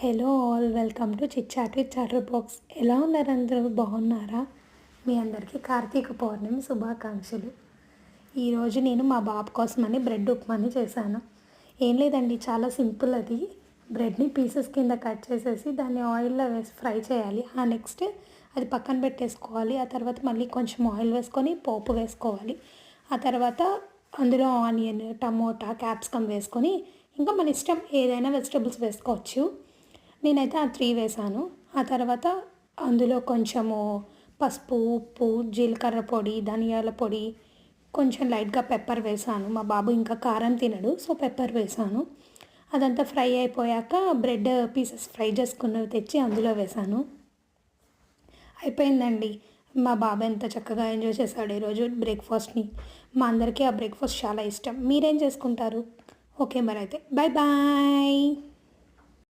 Hello all, welcome to chit with chatter box. ఎలా ఉన్నారు అందరూ? బాగున్నారా? మీ అందరికీ కార్తీక పౌర్ణమి శుభాకాంక్షలు. ఈరోజు నేను మా బాబు కోసమని బ్రెడ్ ఉప్మాని చేశాను. ఏం లేదండి, చాలా సింపుల్. అది బ్రెడ్ని పీసెస్ కింద కట్ చేసేసి దాన్ని ఆయిల్లో వేసి ఫ్రై చేయాలి. నెక్స్ట్ అది పక్కన పెట్టేసుకోవాలి. ఆ తర్వాత మళ్ళీ కొంచెం ఆయిల్ వేసుకొని పోపు వేసుకోవాలి. ఆ తర్వాత అందులో ఆనియన్, టమోటా, క్యాప్సికమ్ వేసుకొని ఇంకా మన ఇష్టం ఏదైనా వెజిటబుల్స్ వేసుకోవచ్చు. నేనైతే ఆ 3 వేసాను. ఆ తర్వాత అందులో కొంచెము పసుపు, ఉప్పు, జీలకర్ర పొడి, ధనియాల పొడి, కొంచెం లైట్గా పెప్పర్ వేసాను. మా బాబు ఇంకా కారం తినడు, సో పెప్పర్ వేసాను. అదంతా ఫ్రై అయిపోయాక బ్రెడ్ పీసెస్ ఫ్రై చేసుకున్నవి తెచ్చి అందులో వేసాను. అయిపోయిందండి. మా బాబు ఎంత చక్కగా ఎంజాయ్ చేశాడు ఈరోజు బ్రేక్ఫాస్ట్ని. మా అందరికీ ఆ బ్రేక్ఫాస్ట్ చాలా ఇష్టం. మీరేం చేసుకుంటారు? ఓకే, మరి అయితే బాయ్ బాయ్.